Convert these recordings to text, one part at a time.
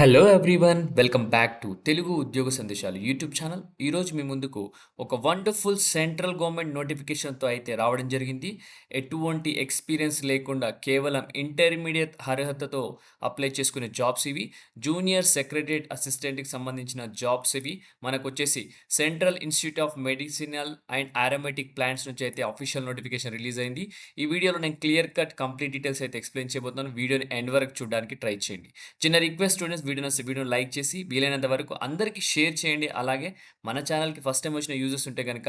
Hello everyone welcome back to Telugu ఉద్యోగ సందేశాలు YouTube channel. ఈరోజు మీ ముందుకు ఒక వండర్ఫుల్ సెంట్రల్ గవర్నమెంట్ నోటిఫికేషన్తో అయితే రావడం జరిగింది. ఎటువంటి ఎక్స్పీరియన్స్ లేకుండా కేవలం ఇంటర్మీడియట్ అర్హతతో అప్లై చేసుకునే జాబ్స్ ఇవి. జూనియర్ సెక్రటరియట్ అసిస్టెంట్కి సంబంధించిన జాబ్స్ ఇవి. మనకు వచ్చేసి central institute of medicinal and aromatic plants నుంచి అయితే అఫీషియల్ నోటిఫికేషన్ రిలీజ్ అయింది. ఈ వీడియోలో నేను క్లియర్ కట్ కంప్లీట్ డీటెయిల్స్ అయితే ఎక్స్ప్లెయిన్ చేయబోతున్నాను. వీడియోని ఎండ్ వరకు చూడడానికి ట్రై చేయండి. చిన్న రిక్వెస్ట్ స్టూడెంట్స్, వీడియోని లైక్ చేసి వీలైనంత వరకు అందరికీ షేర్ చేయండి. అలాగే మన ఛానల్‌కి ఫస్ట్ టైమ్ వచ్చిన యూజర్స్ ఉంటే గనక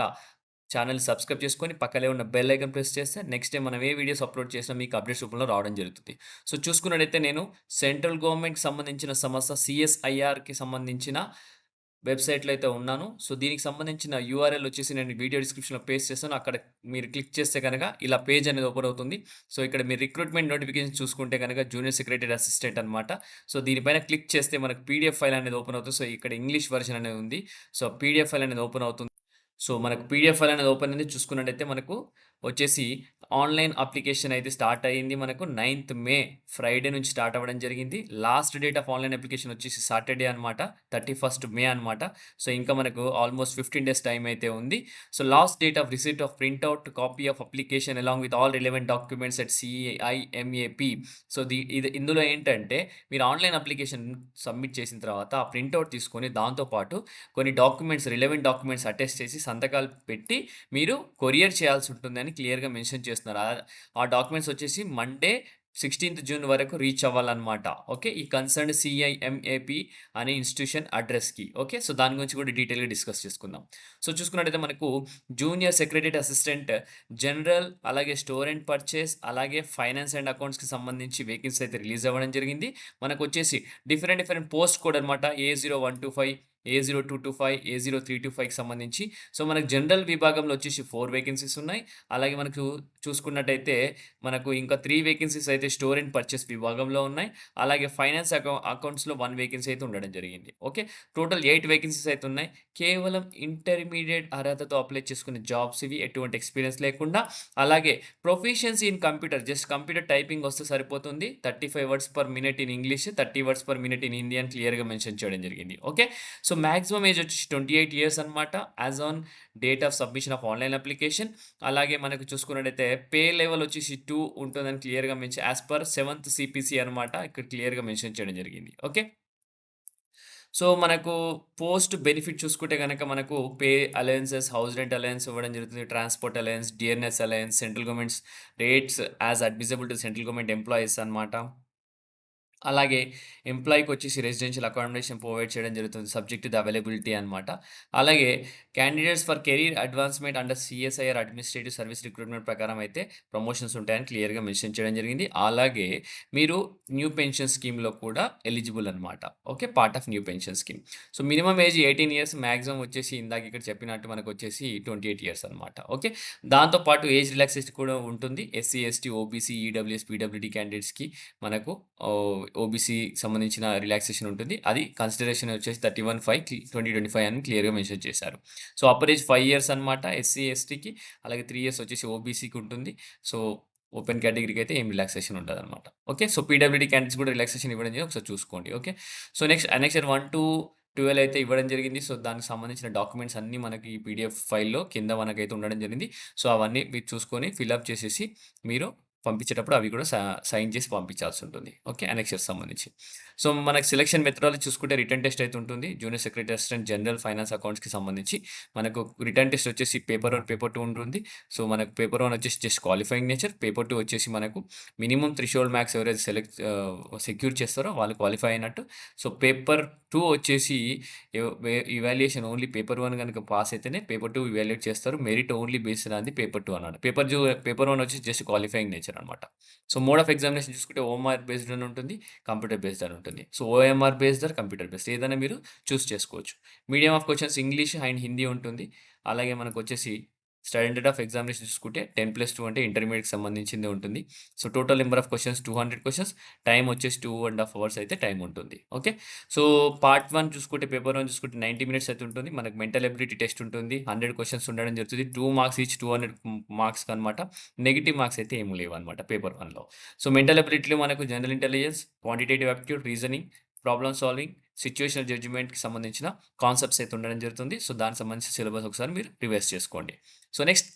ఛానల్‌ని సబ్స్క్రైబ్ చేసుకొని పక్కనే ఉన్న బెల్ ఐకాన్ ప్రెస్ చేస్తే నెక్స్ట్ టైం మనం ఏ వీడియోస్ అప్లోడ్ చేసినా మీకు అప్డేట్స్ రూపంలో రావడం జరుగుతుంది. సో చూసుకున్నట్టయితే నేను సెంట్రల్ గవర్నమెంట్‌కి సంబంధించిన సంస్థ సీఎస్ఐఆర్‌కి సంబంధించిన వెబ్‌సైట్‌లో అయితే ఉన్నాను. సో దీనికి సంబంధించిన యూఆర్ఎల్ వచ్చేసి నేను వీడియో డిస్క్రిప్షన్‌లో పేస్ట్ చేస్తాను. అక్కడ మీరు క్లిక్ చేస్తే గనక ఇలా పేజ్ అనేది ఓపెన్ అవుతుంది. సో ఇక్కడ మీరు రిక్రూట్‌మెంట్ నోటిఫికేషన్ చూసుకుంటే గనక జూనియర్ సెక్రటరీ అసిస్టెంట్ అనమాట. సో దీనిపైన క్లిక్ చేస్తే మనకు పీడీఎఫ్ ఫైల్ అనేది ఓపెన్ అవుతుంది. సో ఇక్కడ ఇంగ్లీష్ వెర్షన్ అనేది ఉంది. సో పీడీఎఫ్ ఫైల్ అనేది ఓపెన్ అవుతుంది. సో మనకు పీడీఎఫ్ ఫైల్ అనేది ఓపెన్ అయింది. చూసుకున్నట్టయితే మనకు వచ్చేసి ఆన్‌లైన్ అప్లికేషన్ అయితే స్టార్ట్ అయింది. మనకు 9థ్ మే ఫ్రైడే నుంచి స్టార్ట్ అవ్వడం జరిగింది. Last date of online application వచ్చేసి సాటర్డే అనమాట. 31st మే అనమాట. సో ఇంకా మనకు ఆల్మోస్ట్ 15 డేస్ టైమ్ అయితే ఉంది. So last date of receipt of print copy of application along with all relevant documents at CIMAP. So ఇందులో ఏంటంటే మీరు ఆన్‌లైన్ అప్లికేషన్ సబ్మిట్ చేసిన తర్వాత ఆ ప్రింట్‌ఔట్ తీసుకొని దాంతో పాటు కొన్ని రిలవెంట్ డాక్యుమెంట్స్ అటెస్ట్ చేసి సంతకాలు పెట్టి మీరు కొరియర్ చేయాల్సి ఉంటుందని క్లియర్‌గా మెన్షన్ చేస్తున్నారు. ఆ డాక్యుమెంట్స్ వచ్చేసి మండే 16థ్ జూన్ వరకు రీచ్ అవ్వాలన్నమాట. ఓకే. ఈ కన్సర్న్డ్ సీఐఎంఏపీ అనే ఇన్‌స్టిట్యూషన్ అడ్రెస్‌కి. ఓకే. సో దాని గురించి కూడా డీటెయిల్‌గా డిస్కస్ చేసుకుందాం. సో చూసుకున్నట్టయితే మనకు జూనియర్ సెక్రటరియట్ అసిస్టెంట్ జనరల్, అలాగే స్టోర్ అండ్ పర్చేస్, అలాగే ఫైనాన్స్ అండ్ అకౌంట్స్‌కి సంబంధించి వేకెన్సీ అయితే రిలీజ్ అవ్వడం జరిగింది. మనకొచ్చేసి డిఫరెంట్ పోస్ట్ కోడ్ అనమాట. A0125, A0225, A0325కి సంబంధించి. సో మనకు జనరల్ విభాగంలో వచ్చేసి 4 వేకెన్సీస్ ఉన్నాయి. అలాగే మనకు చూసుకున్నట్టయితే మనకు ఇంకా 3 వేకెన్సీస్ అయితే స్టోర్ అండ్ పర్చేస్ విభాగంలో ఉన్నాయి. అలాగే ఫైనాన్స్ అకౌంట్స్‌లో 1 వేకెన్సీ అయితే ఉండడం జరిగింది. ఓకే. టోటల్ 8 వేకెన్సీస్ అయితే ఉన్నాయి. కేవలం ఇంటర్మీడియేట్ అర్హతతో అప్లై చేసుకునే జాబ్స్ ఇవి. ఎటువంటి ఎక్స్‌పీరియన్స్ లేకుండా. అలాగే proficiency in computer, just computer typing వస్తే సరిపోతుంది. 35 words per minute in English, 30 words per minute in Hindi అని క్లియర్‌గా మెన్షన్ చేయడం జరిగింది. ఓకే. సో మాక్సిమం ఏజ్ వచ్చేసి 28 ఇయర్స్ అనమాట. As on date of submission of online application. అలాగే మనకు చూసుకున్నట్టయితే పే లెవెల్ వచ్చేసి 2 ఉంటుందని క్లియర్‌గా యాస్ పర్ 7th సీపీసీ అనమాట. ఇక్కడ క్లియర్‌గా మెన్షన్ చేయడం జరిగింది. ఓకే. సో మనకు పోస్ట్ బెనిఫిట్ చూసుకుంటే గనక మనకు pay allowances, house rent allowance ఇవ్వడం జరుగుతుంది. Transport allowance, DNS allowance, central governments rates as admissible to central government employees అనమాట. అలాగే ఎంప్లాయీకొచ్చేసి రెసిడెన్షియల్ అకామిడేషన్ ప్రొవైడ్ చేయడం జరుగుతుంది. సబ్జెక్ట్ టు ద అవైలబిలిటీ అనమాట. అలాగే candidates for career advancement under CSIR administrative service recruitment ప్రకారం అయితే ప్రమోషన్స్ ఉంటాయని క్లియర్‌గా మెన్షన్ చేయడం జరిగింది. అలాగే మీరు న్యూ పెన్షన్ స్కీమ్‌లో కూడా ఎలిజిబుల్ అనమాట. Okay. Part of new pension scheme. So minimum age 18 years, maximum వచ్చేసి ఇందాక ఇక్కడ చెప్పినట్టు మనకొచ్చేసి 28 ఇయర్స్ అనమాట. ఓకే. దాంతో పాటు ఏజ్ రిలాక్సేషన్ కూడా ఉంటుంది. SC, ST, OBC, EWS, PWD క్యాండిడేట్స్‌కి మనకు ఓబీసీ సంబంధించిన రిలాక్సేషన్ ఉంటుంది. అది కన్సిడరేషన్ వచ్చేసి 31/5/2025 అని క్లియర్‌గా మెన్షన్ చేశారు. సో అప్పర్ ఏజ్ 5 ఇయర్స్ అనమాట ఎస్సీ, ఎస్టీకి. అలాగే 3 ఇయర్స్ వచ్చేసి ఓబీసీకి ఉంటుంది. సో ఓపెన్ కేటగిరీకి అయితే ఏం రిలాక్సేషన్ ఉండదనమాట. ఓకే. సో పీడబ్ల్యూడీ క్యాండిడేట్స్ కూడా రిలాక్సేషన్ ఇవ్వడం జరిగింది. ఒకసారి చూసుకోండి. ఓకే. సో నెక్స్ట్ అనెక్సర్ 1-12 అయితే ఇవ్వడం జరిగింది. సో దానికి సంబంధించిన డాక్యుమెంట్స్ అన్నీ మనకి ఈ పీడీఎఫ్ ఫైల్‌లో కింద మనకైతే ఉండడం జరిగింది. సో అవన్నీ మీరు చూసుకొని ఫిల్అప్ చేసేసి మీరు పంపించేటప్పుడు అవి కూడా సైన్ చేసి పంపించాల్సి ఉంటుంది. ఓకే. అనెక్సర్స్ సంబంధించి. సో మనకు సెలక్షన్ మెథడాలజీ చూసుకుంటే రిటన్ టెస్ట్ అయితే ఉంటుంది. Junior secretary assistant general finance అకౌంట్స్‌కి సంబంధించి మనకు రిటన్ టెస్ట్ వచ్చేసి పేపర్ 1, పేపర్ 2 ఉంటుంది. సో మనకు పేపర్ 1 వచ్చేసి జస్ట్ క్వాలిఫైయింగ్ నేచర్. పేపర్ 2 వచ్చేసి మనకు మినిమమ్ థ్రెషోల్డ్ మార్క్స్ ఎవరైతే సెక్యూర్ చేస్తారో వాళ్ళు క్వాలిఫై అయినట్టు. సో పేపర్ 2 వచ్చేసి ఇవాల్యుయేషన్ ఓన్లీ పేపర్ 1 గనుక పాస్ అయితేనే పేపర్ 2 ఇవాల్యుయేట్ చేస్తారు. Merit only based on the paper 2 అన్నాడు. పేపర్ 1 వచ్చేసి జస్ట్ క్వాలిఫైయింగ్ నేచర్ అనమాట. సో మోడ్ ఆఫ్ ఎగ్జామినేషన్ చూసుకుంటే ఓఎంఆర్ బేస్డ్ అని ఉంటుంది. కంప్యూటర్ బేస్డ్ అని ఉంటుంది. So OMR based or computer based ఏదైనా మీరు చూస్ చేసుకోవచ్చు. Medium of questions English and Hindi ఉంటుంది. అలాగే మనకొచ్చేసి స్టాండర్డ్ ఆఫ్ ఎగ్జామినేషన్ చూసుకుంటే 10+2 అంటే ఇంటర్మీడియేట్‌కి సంబంధించిందే ఉంటుంది. So total number of questions 200 questions. Time వచ్చేసి 2½ అవర్స్ అయితే టైమ్ ఉంటుంది. ఓకే. సో పార్ట్ 1 చూసుకుంటే పేపర్ 1 చూసుకుంటే 90 మినిట్స్ అయితే ఉంటుంది. మనకు మెంటల్ ఎబిలిటీ టెస్ట్ ఉంటుంది. 100 క్వెషన్స్ ఉండడం జరుగుతుంది. 2 మార్క్స్ ఈచ్ 200 మార్క్స్‌కి అనమాట. నెగెటివ్ మార్క్స్ అయితే ఏమి లేవన్నమాట పేపర్ 1లో. సో మెంటల్ ఎబిలిటీలో మనకు general intelligence, quantitative aptitude, reasoning, problem solving, situational జడ్జిమెంట్‌కి సంబంధించిన కాన్సెప్ట్స్ అయితే ఉండడం జరుగుతుంది. సో, దానికి సంబంధించిన సిలబస్ ఒకసారి మీరు రివైజ్ చేసుకోండి. So, next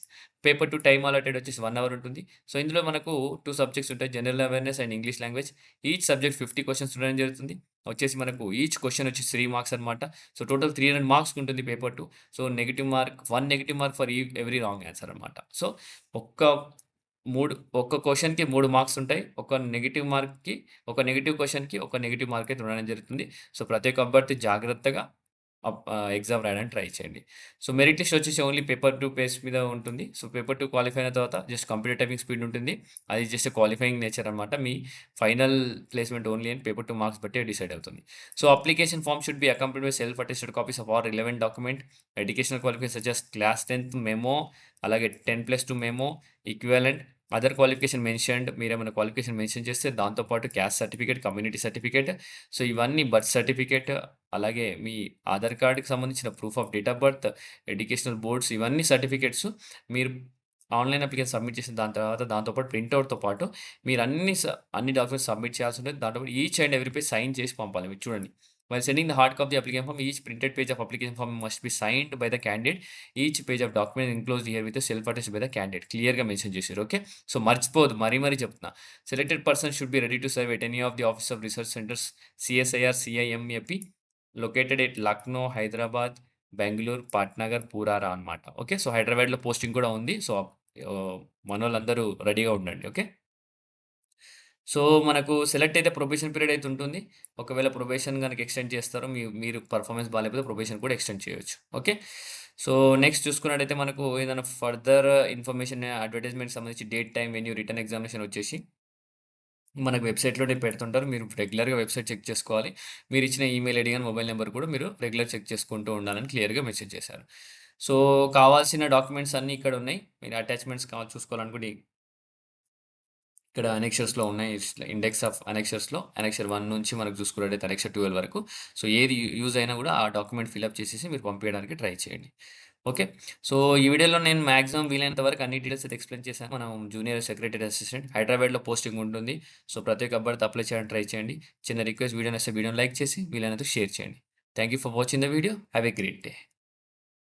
paper 2 time allotted వచ్చేసి 1 అవర్ ఉంటుంది. సో, ఇందులో మనకు 2 సబ్జెక్ట్స్ ఉంటాయి. General awareness and English language. Each subject 50 questions ఉండడం జరుగుతుంది. వచ్చేసి మనకు ఈచ్ క్వెషన్ వచ్చి 3 మార్క్స్ అనమాట. సో, టోటల్ 300 మార్క్స్‌కి ఉంటుంది paper 2. So, negative mark 1 negative mark for every wrong answer అనమాట. సో, ఒక్క 1 క్వెషన్‌కి 3 మార్క్స్ ఉంటాయి. ఒక నెగెటివ్ క్వెషన్‌కి ఒక నెగెటివ్ మార్క్ అయితే ఉండడం జరుగుతుంది. సో, ప్రతి ఒక్క అభ్యర్థి జాగ్రత్తగా ఎగ్జామ్ రాయడానికి ట్రై చేయండి. సో, మెరిట్ లిస్ట్ వచ్చేసి ఓన్లీ పేపర్ 2 బేస్ మీద ఉంటుంది. సో, పేపర్ 2 క్వాలిఫై అయిన తర్వాత జస్ట్ కంప్యూటర్ టైపింగ్ స్పీడ్ ఉంటుంది. అది జస్ట్ క్వాలిఫైయింగ్ నేచర్ అనమాట. మీ ఫైనల్ ప్లేస్‌మెంట్ ఓన్లీ అని పేపర్ 2 మార్క్స్ బట్టే డిసైడ్ అవుతుంది. So, application form should be accompanied by self attested copies of all relevant document, educational qualification such as class 10th memo, అలాగే 10+2 memo, equivalent, other qualification mentioned మీరేమైనా qualification mention చేస్తే దాంతో పాటు caste certificate, community certificate, so, ఇవన్నీ birth certificate, అలాగే మీ ఆధార్ కార్డ్‌కి సంబంధించిన proof of date of birth, educational boards ఇవన్నీ సర్టిఫికేట్స్ మీరు ఆన్‌లైన్ అప్లికేషన్ సబ్మిట్ చేసిన దాని తర్వాత దాంతో పాటు ప్రింటౌట్‌తో పాటు మీరు అన్ని డాక్యుమెంట్స్ సబ్మిట్ చేయాల్సి ఉంటుంది. దాంతో పాటు each and every page sign చేసి పంపాలి. మీరు చూడండి. While sending the hard copy application form each printed page of application form must be signed by the candidate. Each page of document enclosed here with self attested by the candidate. క్లియర్‌గా mention చేశారు. Okay. So, మర్చిపోవద్దు. మరీ చెప్తున్నా. Selected person should be ready to serve at any of the office of research centers CSIR, CIMAP located at Lucknow, Hyderabad, Bengaluru, పాట్నగర్, పూరారా అనమాట. Okay. So, హైదరాబాద్‌లో posting కూడా ఉంది. So, మనోళ్ళందరూ రెడీగా ఉండండి. ఓకే. సో, మనకు సెలెక్ట్ అయితే ప్రొబేషన్ పీరియడ్ అయితే ఉంటుంది. ఒకవేళ ప్రొబేషన్ గనుక ఎక్స్టెండ్ చేస్తారో మీరు పర్ఫార్మెన్స్ బాలేకపోతే ప్రొబేషన్ కూడా ఎక్స్టెండ్ చేయొచ్చు. ఓకే. సో, నెక్స్ట్ చూసుకున్నట్టయితే మనకు ఏదైనా ఫర్దర్ ఇన్ఫర్మేషన్ అడ్వర్టైజ్‌మెంట్‌కి సంబంధించి date, time, venue, written examination వచ్చేసి మనకు వెబ్‌సైట్‌లోనే పెడుతుంటారు. మీరు రెగ్యులర్‌గా వెబ్‌సైట్ చెక్ చేసుకోవాలి. మీరిచ్చిన ఈమెయిల్ ఐడీ గాని, మొబైల్ నంబర్ కూడా మీరు రెగ్యులర్ చెక్ చేసుకుంటూ ఉండాలని క్లియర్‌గా మెన్షన్ చేశారు. సో, కావాల్సిన డాక్యుమెంట్స్ అన్నీ ఇక్కడ ఉన్నాయి. మీరు అటాచ్‌మెంట్స్ చూసుకోవాలనుకుంటే ఇక్కడ అనెక్షర్స్‌లో ఉన్నాయి. ఇండెక్స్ ఆఫ్ అనెక్షర్స్‌లో అనెక్షర్ 1 నుంచి మనకు చూసుకున్నట్టయితే అనెక్షర్ 12 వరకు. సో, ఏది యూజ్ అయినా కూడా ఆ డాక్యుమెంట్ ఫిలప్ చేసేసి మీరు పంపియడానికి ట్రై చేయండి. ఓకే. సో, ఈ వీడియోలో నేను మాక్సిమం వీలైనంత వరకు అన్ని డీటెయిల్స్ అయితే ఎక్స్‌ప్లెయిన్ చేశాను. మనం జూనియర్ సెక్రటరీ అసిస్టెంట్ హైదరాబాద్‌లో పోస్టింగ్ ఉంటుంది. సో, ప్రతి ఒక్క అభ్యర్థి అప్లై చేయడానికి ట్రై చేయండి. చిన్న రిక్వెస్ట్ వీడియో నచ్చితే వీడియోని లైక్ చేసి వీలైనంత షేర్ చేయండి. Thank you for watching the video. Have a great day.